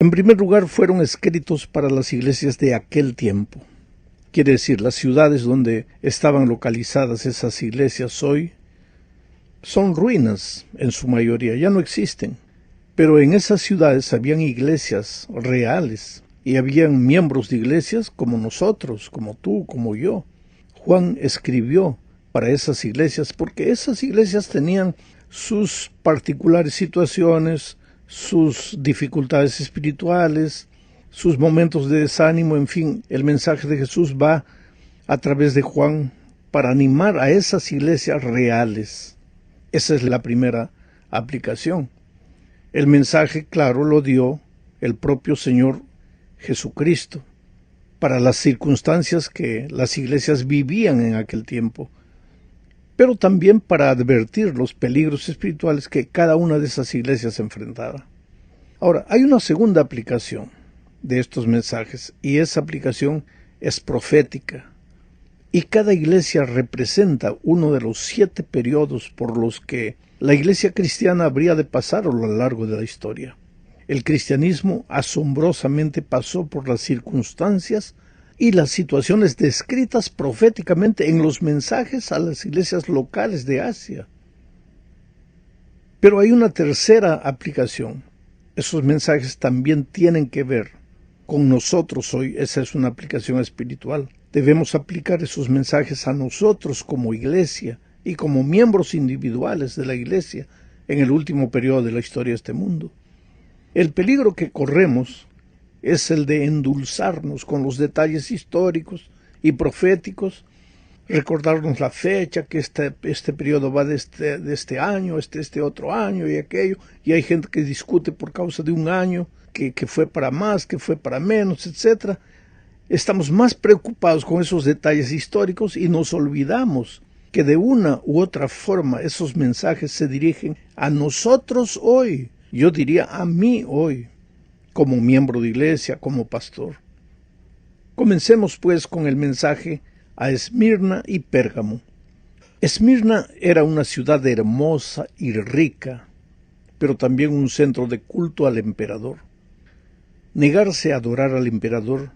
En primer lugar, fueron escritos para las iglesias de aquel tiempo. Quiere decir, las ciudades donde estaban localizadas esas iglesias hoy son ruinas en su mayoría, ya no existen. Pero en esas ciudades habían iglesias reales y habían miembros de iglesias como nosotros, como tú, como yo. Juan escribió para esas iglesias porque esas iglesias tenían sus particulares situaciones, sus dificultades espirituales, sus momentos de desánimo, en fin, el mensaje de Jesús va a través de Juan para animar a esas iglesias reales. Esa es la primera aplicación. El mensaje, claro, lo dio el propio Señor Jesucristo para las circunstancias que las iglesias vivían en aquel tiempo, pero también para advertir los peligros espirituales que cada una de esas iglesias enfrentaba. Ahora, hay una segunda aplicación de estos mensajes, y esa aplicación es profética. Y cada iglesia representa uno de los 7 periodos por los que la iglesia cristiana habría de pasar a lo largo de la historia. El cristianismo asombrosamente pasó por las circunstancias y las situaciones descritas proféticamente en los mensajes a las iglesias locales de Asia. Pero hay una tercera aplicación. Esos mensajes también tienen que ver con nosotros hoy. Esa es una aplicación espiritual. Debemos aplicar esos mensajes a nosotros como iglesia y como miembros individuales de la iglesia en el último periodo de la historia de este mundo. El peligro que corremos es el de endulzarnos con los detalles históricos y proféticos, recordarnos la fecha, que este periodo va de este año, este otro año y aquello, y hay gente que discute por causa de un año, que fue para más, que fue para menos, etc. Estamos más preocupados con esos detalles históricos y nos olvidamos que de una u otra forma esos mensajes se dirigen a nosotros hoy, yo diría a mí hoy, como miembro de iglesia, como pastor. Comencemos pues con el mensaje a Esmirna y Pérgamo. Esmirna era una ciudad hermosa y rica, pero también un centro de culto al emperador. Negarse a adorar al emperador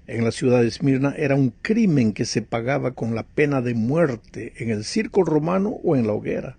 en la ciudad de Esmirna era un crimen que se pagaba con la pena de muerte en el circo romano o en la hoguera.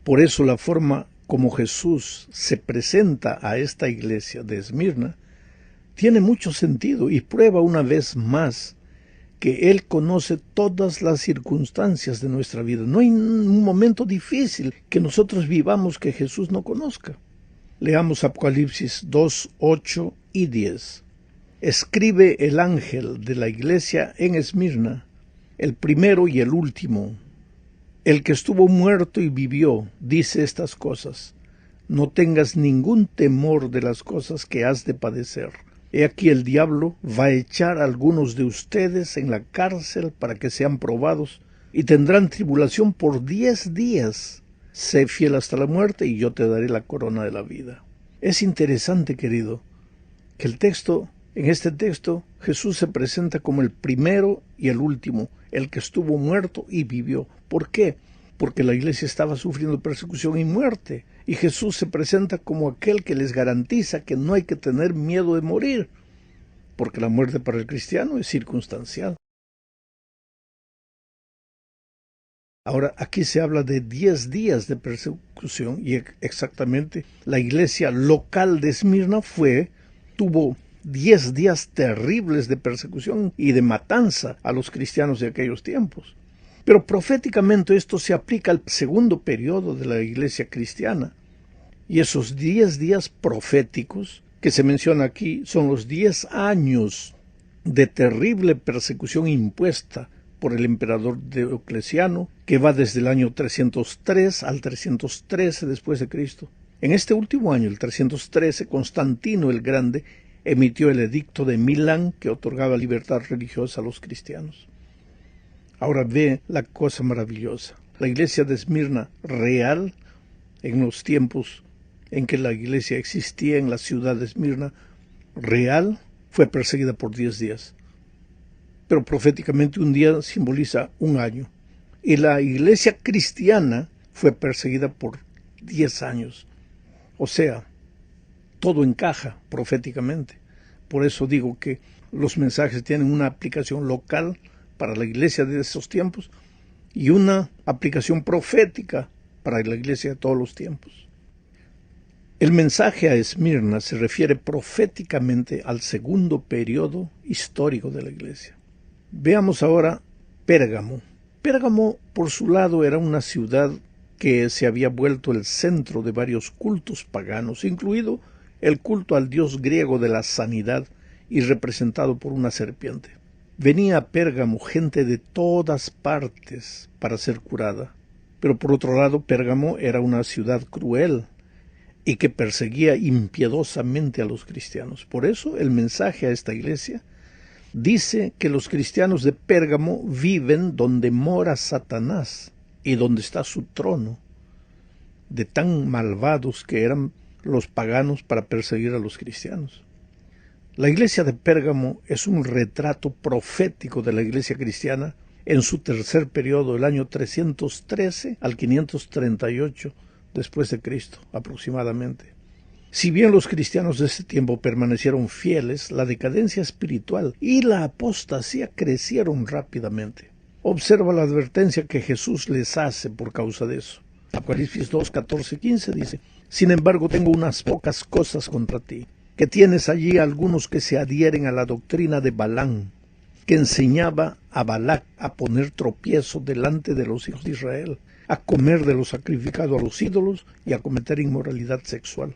Por eso la forma como Jesús se presenta a esta iglesia de Esmirna tiene mucho sentido y prueba una vez más que Él conoce todas las circunstancias de nuestra vida. No hay un momento difícil que nosotros vivamos que Jesús no conozca. Leamos Apocalipsis 2, 8 y 10. Escribe el ángel de la iglesia en Esmirna, el primero y el último, el que estuvo muerto y vivió, dice estas cosas. No tengas ningún temor de las cosas que has de padecer. He aquí el diablo va a echar a algunos de ustedes en la cárcel para que sean probados, y tendrán tribulación por 10 días. Sé fiel hasta la muerte, y yo te daré la corona de la vida. Es interesante, querido, que en este texto, Jesús se presenta como el primero y el último, el que estuvo muerto y vivió. ¿Por qué? Porque la iglesia estaba sufriendo persecución y muerte, y Jesús se presenta como aquel que les garantiza que no hay que tener miedo de morir, porque la muerte para el cristiano es circunstancial. Ahora, aquí se habla de 10 días de persecución, y exactamente la iglesia local de Esmirna tuvo 10 días terribles de persecución y de matanza a los cristianos de aquellos tiempos. Pero proféticamente esto se aplica al segundo periodo de la iglesia cristiana. Y esos 10 días proféticos que se menciona aquí son los 10 años de terrible persecución impuesta por el emperador Diocleciano, que va desde el año 303 al 313 después de Cristo. En este último año, el 313, Constantino el Grande emitió el edicto de Milán que otorgaba libertad religiosa a los cristianos. Ahora ve la cosa maravillosa. La iglesia de Esmirna real, en los tiempos en que la iglesia existía en la ciudad de Esmirna, real, fue perseguida por 10 días. Pero proféticamente un día simboliza un año. Y la iglesia cristiana fue perseguida por 10 años. O sea, todo encaja proféticamente. Por eso digo que los mensajes tienen una aplicación local para la iglesia de esos tiempos y una aplicación profética para la iglesia de todos los tiempos. El mensaje a Esmirna se refiere proféticamente al segundo periodo histórico de la iglesia. Veamos ahora Pérgamo. Pérgamo, por su lado, era una ciudad que se había vuelto el centro de varios cultos paganos, incluido el culto al dios griego de la sanidad y representado por una serpiente. Venía a Pérgamo gente de todas partes para ser curada, pero por otro lado Pérgamo era una ciudad cruel y que perseguía impiedosamente a los cristianos. Por eso el mensaje a esta iglesia dice que los cristianos de Pérgamo viven donde mora Satanás y donde está su trono, de tan malvados que eran los paganos para perseguir a los cristianos. La iglesia de Pérgamo es un retrato profético de la iglesia cristiana en su tercer periodo, el año 313 al 538 después de Cristo, aproximadamente. Si bien los cristianos de ese tiempo permanecieron fieles, la decadencia espiritual y la apostasía crecieron rápidamente. Observa la advertencia que Jesús les hace por causa de eso. Apocalipsis 2, 14, 15 dice: «Sin embargo, tengo unas pocas cosas contra ti, que tienes allí algunos que se adhieren a la doctrina de Balaam, que enseñaba a Balac a poner tropiezo delante de los hijos de Israel, a comer de lo sacrificado a los ídolos y a cometer inmoralidad sexual.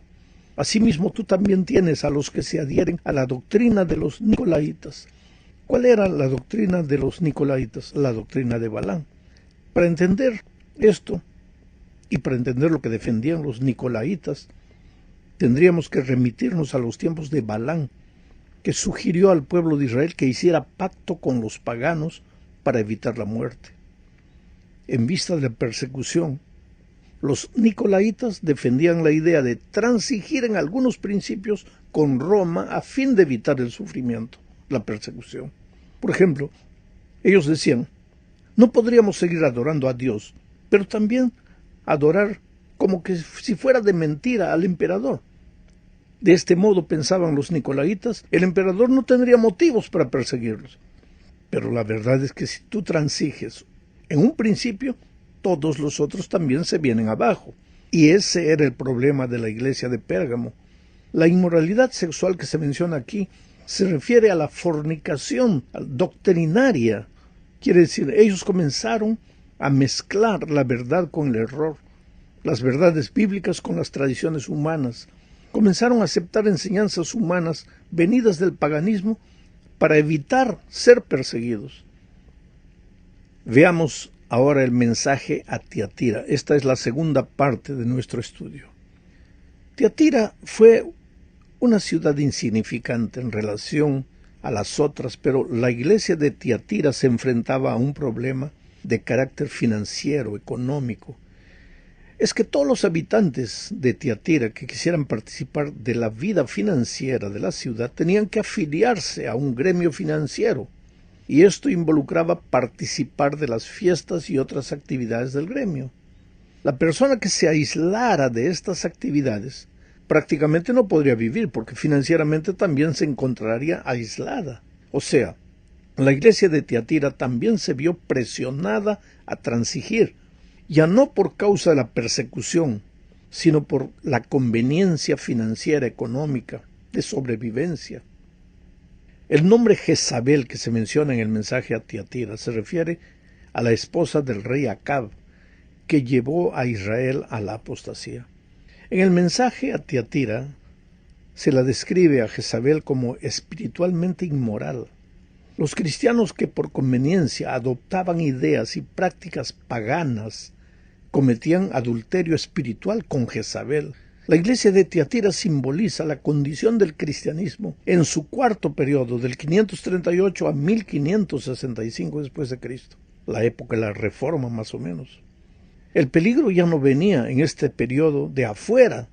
Asimismo, tú también tienes a los que se adhieren a la doctrina de los nicolaitas». ¿Cuál era la doctrina de los nicolaitas? La doctrina de Balaam. Para entender esto y para entender lo que defendían los nicolaitas, tendríamos que remitirnos a los tiempos de Balaam, que sugirió al pueblo de Israel que hiciera pacto con los paganos para evitar la muerte. En vista de la persecución, los nicolaitas defendían la idea de transigir en algunos principios con Roma a fin de evitar el sufrimiento, la persecución. Por ejemplo, ellos decían: no podríamos seguir adorando a Dios, pero también adorar como que si fuera de mentira al emperador. De este modo, pensaban los nicolaitas, el emperador no tendría motivos para perseguirlos. Pero la verdad es que si tú transiges en un principio, todos los otros también se vienen abajo. Y ese era el problema de la iglesia de Pérgamo. La inmoralidad sexual que se menciona aquí se refiere a la fornicación doctrinaria. Quiere decir, ellos comenzaron a mezclar la verdad con el error, las verdades bíblicas con las tradiciones humanas. Comenzaron a aceptar enseñanzas humanas venidas del paganismo para evitar ser perseguidos. Veamos ahora el mensaje a Tiatira. Esta es la segunda parte de nuestro estudio. Tiatira fue una ciudad insignificante en relación a las otras, pero la iglesia de Tiatira se enfrentaba a un problema de carácter financiero, económico. Es que todos los habitantes de Tiatira que quisieran participar de la vida financiera de la ciudad tenían que afiliarse a un gremio financiero, y esto involucraba participar de las fiestas y otras actividades del gremio. La persona que se aislara de estas actividades prácticamente no podría vivir, porque financieramente también se encontraría aislada. O sea, la iglesia de Tiatira también se vio presionada a transigir, ya no por causa de la persecución, sino por la conveniencia financiera, económica, de sobrevivencia. El nombre Jezabel que se menciona en el mensaje a Tiatira se refiere a la esposa del rey Acab, que llevó a Israel a la apostasía. En el mensaje a Tiatira se la describe a Jezabel como espiritualmente inmoral. Los cristianos que por conveniencia adoptaban ideas y prácticas paganas cometían adulterio espiritual con Jezabel. La iglesia de Tiatira simboliza la condición del cristianismo en su cuarto periodo, del 538 a 1565 después de Cristo, la época de la Reforma más o menos. El peligro ya no venía en este periodo de afuera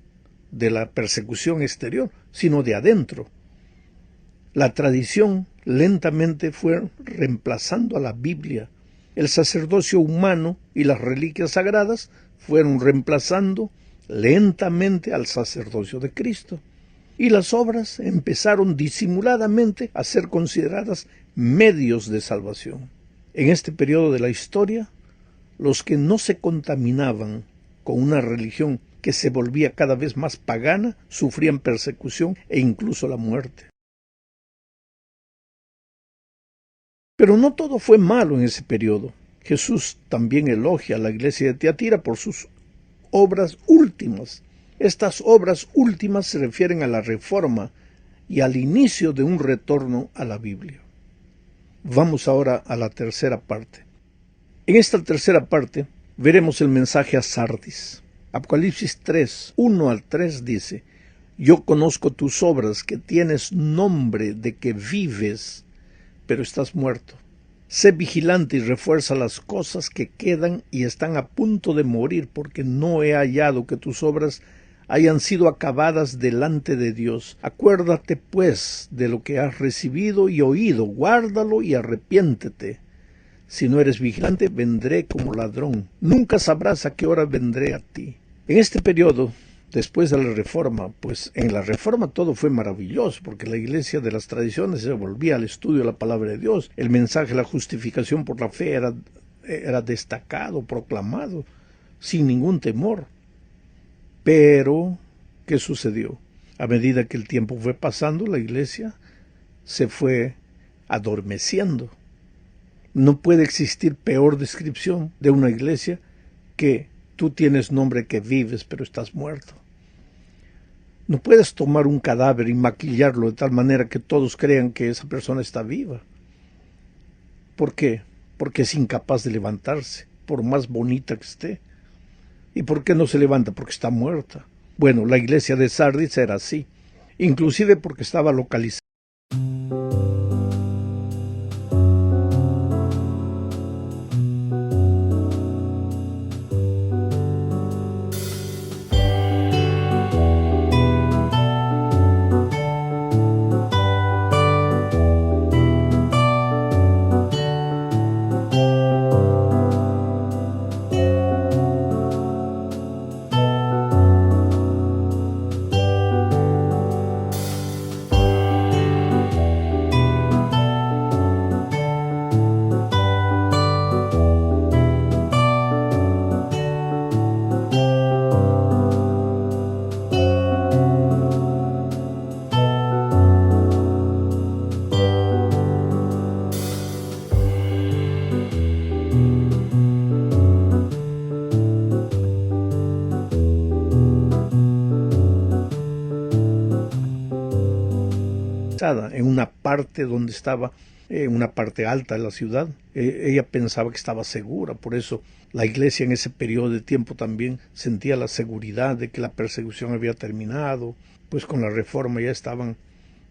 de la persecución exterior, sino de adentro. La tradición lentamente fue reemplazando a la Biblia. El sacerdocio humano y las reliquias sagradas fueron reemplazando lentamente al sacerdocio de Cristo. y las obras empezaron disimuladamente a ser consideradas medios de salvación. En este periodo de la historia, los que no se contaminaban con una religión que se volvía cada vez más pagana sufrían persecución e incluso la muerte. Pero no todo fue malo en ese periodo. Jesús también elogia a la iglesia de Tiatira por sus obras últimas. Estas obras últimas se refieren a la reforma y al inicio de un retorno a la Biblia. Vamos ahora a la tercera parte. En esta tercera parte veremos el mensaje a Sardis. Apocalipsis 3, 1 al 3 dice: Yo conozco tus obras, que tienes nombre de que vives, pero estás muerto. Sé vigilante y refuerza las cosas que quedan y están a punto de morir, porque no he hallado que tus obras hayan sido acabadas delante de Dios. Acuérdate, pues, de lo que has recibido y oído, guárdalo y arrepiéntete. Si no eres vigilante, vendré como ladrón. Nunca sabrás a qué hora vendré a ti. En este periodo, después de la Reforma, pues en la Reforma todo fue maravilloso, porque la Iglesia de las tradiciones se volvía al estudio de la palabra de Dios. El mensaje de la justificación por la fe era destacado, proclamado, sin ningún temor. Pero, ¿qué sucedió? A medida que el tiempo fue pasando, la Iglesia se fue adormeciendo. No puede existir peor descripción de una iglesia que tú tienes nombre que vives, pero estás muerto. No puedes tomar un cadáver y maquillarlo de tal manera que todos crean que esa persona está viva. ¿Por qué? Porque es incapaz de levantarse, por más bonita que esté. ¿Y por qué no se levanta? Porque está muerta. Bueno, la iglesia de Sardis era así, inclusive porque estaba localizada. En una parte donde estaba, una parte alta de la ciudad. Ella pensaba que estaba segura, por eso la iglesia en ese periodo de tiempo también sentía la seguridad de que la persecución había terminado, pues con la reforma ya estaban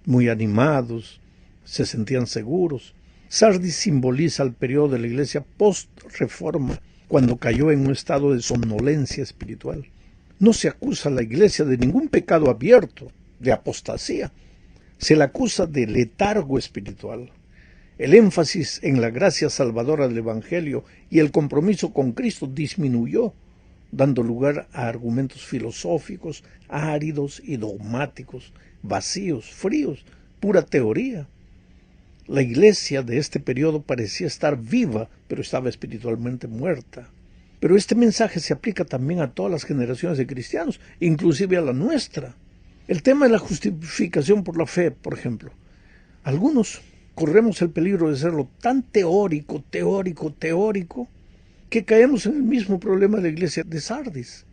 muy animados, se sentían seguros. Sardis simboliza el periodo de la iglesia post-reforma, cuando cayó en un estado de somnolencia espiritual. No se acusa a la iglesia de ningún pecado abierto, de apostasía. Se la acusa de letargo espiritual. El énfasis en la gracia salvadora del Evangelio y el compromiso con Cristo disminuyó, dando lugar a argumentos filosóficos, áridos y dogmáticos, vacíos, fríos, pura teoría. La iglesia de este periodo parecía estar viva, pero estaba espiritualmente muerta. Pero este mensaje se aplica también a todas las generaciones de cristianos, inclusive a la nuestra. El tema de la justificación por la fe, por ejemplo. Algunos corremos el peligro de serlo tan teórico, que caemos en el mismo problema de la iglesia de Sardis.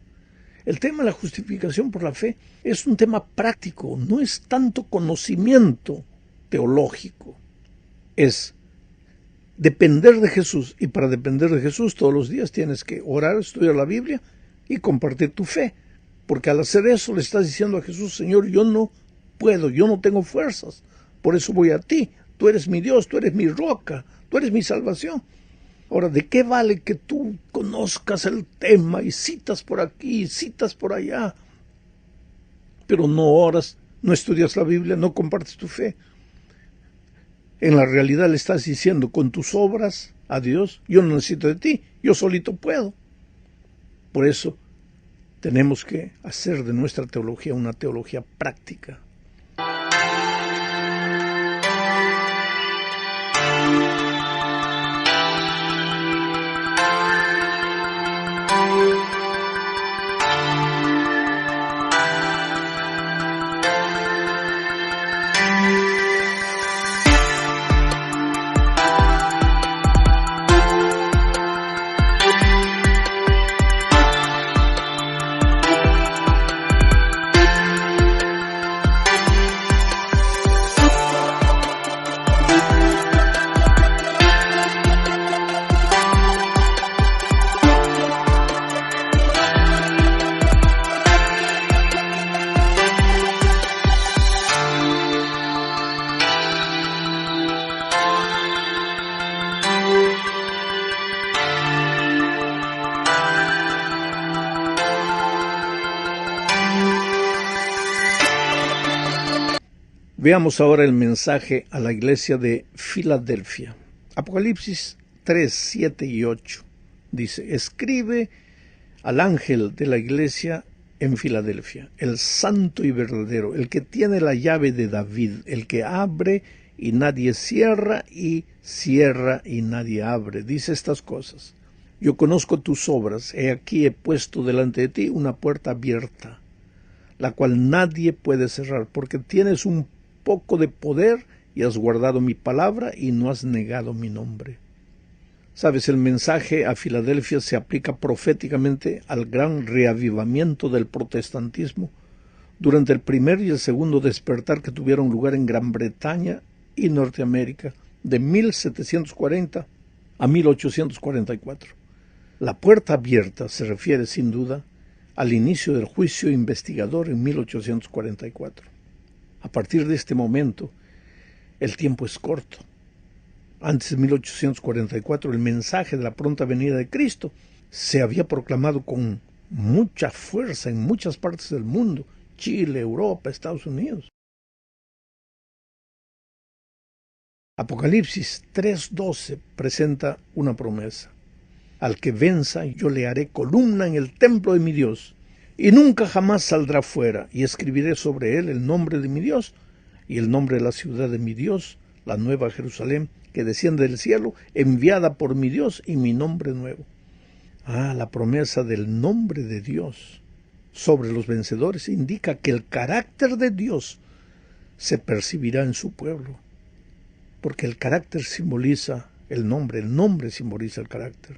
El tema de la justificación por la fe es un tema práctico, no es tanto conocimiento teológico. Es depender de Jesús, y para depender de Jesús todos los días tienes que orar, estudiar la Biblia y compartir tu fe. Porque al hacer eso le estás diciendo a Jesús: Señor, yo no puedo, yo no tengo fuerzas, por eso voy a ti, tú eres mi Dios, tú eres mi roca, tú eres mi salvación. Ahora, ¿de qué vale que tú conozcas el tema y citas por aquí y citas por allá, pero no oras, no estudias la Biblia, no compartes tu fe? En la realidad le estás diciendo con tus obras a Dios: yo no necesito de ti, yo solito puedo. Por eso tenemos que hacer de nuestra teología una teología práctica. Veamos ahora el mensaje a la iglesia de Filadelfia. Apocalipsis 3, 7 y 8 dice: escribe al ángel de la iglesia en Filadelfia, el santo y verdadero, el que tiene la llave de David, el que abre y nadie cierra, y cierra y nadie abre. Dice estas cosas: yo conozco tus obras, he aquí he puesto delante de ti una puerta abierta, la cual nadie puede cerrar, porque tienes un poco de poder y has guardado mi palabra y no has negado mi nombre. Sabes, el mensaje a Filadelfia se aplica proféticamente al gran reavivamiento del protestantismo durante el primer y el segundo despertar que tuvieron lugar en Gran Bretaña y Norteamérica de 1740 a 1844. La puerta abierta se refiere sin duda al inicio del juicio investigador en 1844. A partir de este momento, el tiempo es corto. Antes de 1844, el mensaje de la pronta venida de Cristo se había proclamado con mucha fuerza en muchas partes del mundo: Chile, Europa, Estados Unidos. Apocalipsis 3:12 presenta una promesa: al que venza yo le haré columna en el templo de mi Dios, y nunca jamás saldrá fuera, y escribiré sobre él el nombre de mi Dios y el nombre de la ciudad de mi Dios, la nueva Jerusalén, que desciende del cielo, enviada por mi Dios, y mi nombre nuevo. La promesa del nombre de Dios sobre los vencedores indica que el carácter de Dios se percibirá en su pueblo, porque el carácter simboliza el nombre simboliza el carácter.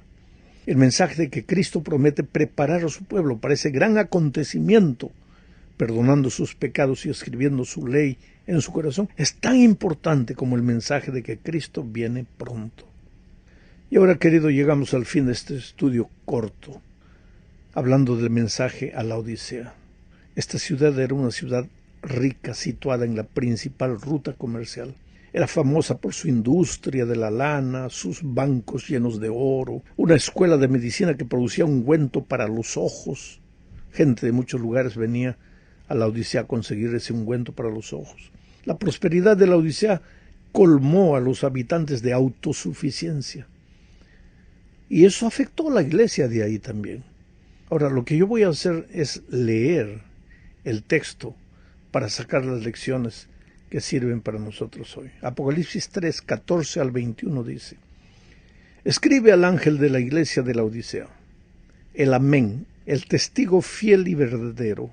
El mensaje de que Cristo promete preparar a su pueblo para ese gran acontecimiento, perdonando sus pecados y escribiendo su ley en su corazón, es tan importante como el mensaje de que Cristo viene pronto. Y ahora, querido, llegamos al fin de este estudio corto, hablando del mensaje a la Odisea. Esta ciudad era una ciudad rica, situada en la principal ruta comercial. Era famosa por su industria de la lana, sus bancos llenos de oro, una escuela de medicina que producía ungüento para los ojos. Gente de muchos lugares venía a la Odisea a conseguir ese ungüento para los ojos. La prosperidad de la Odisea colmó a los habitantes de autosuficiencia. Y eso afectó a la iglesia de ahí también. Ahora, lo que yo voy a hacer es leer el texto para sacar las lecciones que sirven para nosotros hoy. Apocalipsis 3, 14 al 21 dice: escribe al ángel de la iglesia de la Odisea, el Amén, el testigo fiel y verdadero,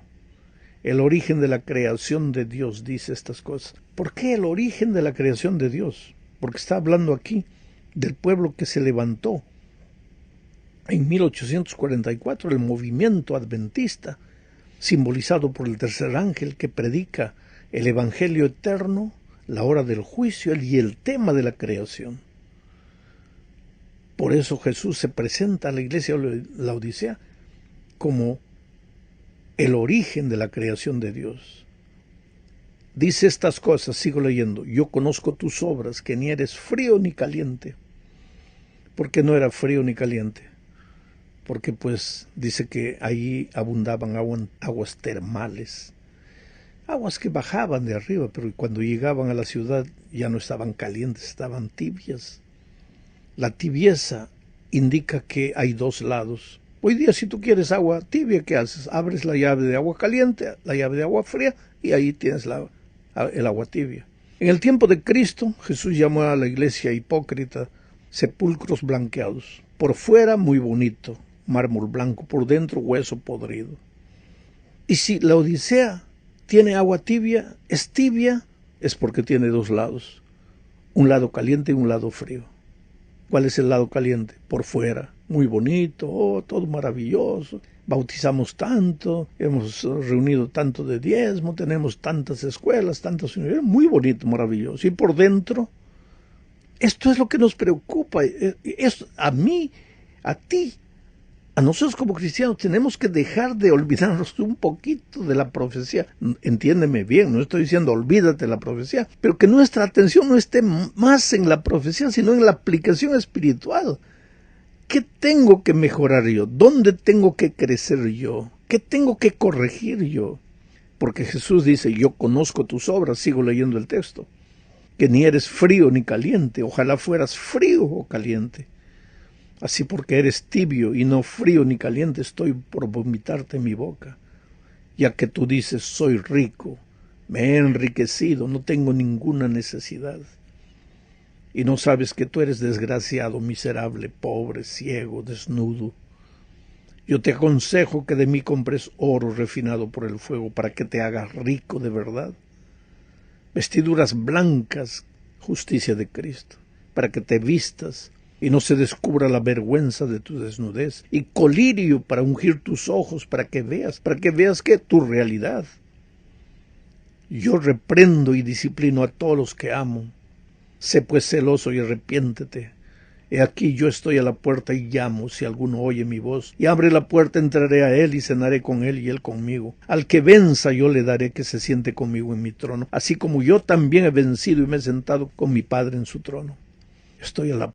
el origen de la creación de Dios, dice estas cosas. ¿Por qué el origen de la creación de Dios? Porque está hablando aquí del pueblo que se levantó en 1844, el movimiento adventista, simbolizado por el tercer ángel que predica el evangelio eterno, la hora del juicio y el tema de la creación. Por eso Jesús se presenta a la iglesia de la Odisea como el origen de la creación de Dios. Dice estas cosas, sigo leyendo: yo conozco tus obras, que ni eres frío ni caliente. ¿Por qué no era frío ni caliente? Porque pues dice que ahí abundaban aguas termales, aguas que bajaban de arriba, pero cuando llegaban a la ciudad ya no estaban calientes, estaban tibias. La tibieza indica que hay dos lados. Hoy día, si tú quieres agua tibia, ¿qué haces? Abres la llave de agua caliente, la llave de agua fría, y ahí tienes el agua tibia. En el tiempo de Cristo, Jesús llamó a la iglesia hipócrita sepulcros blanqueados. Por fuera, muy bonito, mármol blanco; por dentro, hueso podrido. Y si la Odisea tiene agua tibia, es porque tiene dos lados, un lado caliente y un lado frío. ¿Cuál es el lado caliente? Por fuera, muy bonito, todo maravilloso, bautizamos tanto, hemos reunido tanto de diezmo, tenemos tantas escuelas, tantas universidades, muy bonito, maravilloso. Y por dentro, esto es lo que nos preocupa. A mí, a ti, a nosotros como cristianos tenemos que dejar de olvidarnos un poquito de la profecía. Entiéndeme bien, no estoy diciendo olvídate de la profecía, pero que nuestra atención no esté más en la profecía, sino en la aplicación espiritual. ¿Qué tengo que mejorar yo? ¿Dónde tengo que crecer yo? ¿Qué tengo que corregir yo? Porque Jesús dice, yo conozco tus obras, sigo leyendo el texto, que ni eres frío ni caliente, ojalá fueras frío o caliente. Así porque eres tibio y no frío ni caliente, estoy por vomitarte en mi boca. Ya que tú dices, soy rico, me he enriquecido, no tengo ninguna necesidad. Y no sabes que tú eres desgraciado, miserable, pobre, ciego, desnudo. Yo te aconsejo que de mí compres oro refinado por el fuego para que te hagas rico de verdad. Vestiduras blancas, justicia de Cristo, para que te vistas y no se descubra la vergüenza de tu desnudez, y colirio para ungir tus ojos, para que veas que tu realidad. Yo reprendo y disciplino a todos los que amo. Sé pues celoso y arrepiéntete. He aquí yo estoy a la puerta y llamo, si alguno oye mi voz, y abre la puerta, entraré a él y cenaré con él y él conmigo. Al que venza yo le daré que se siente conmigo en mi trono, así como yo también he vencido y me he sentado con mi Padre en su trono. Estoy a la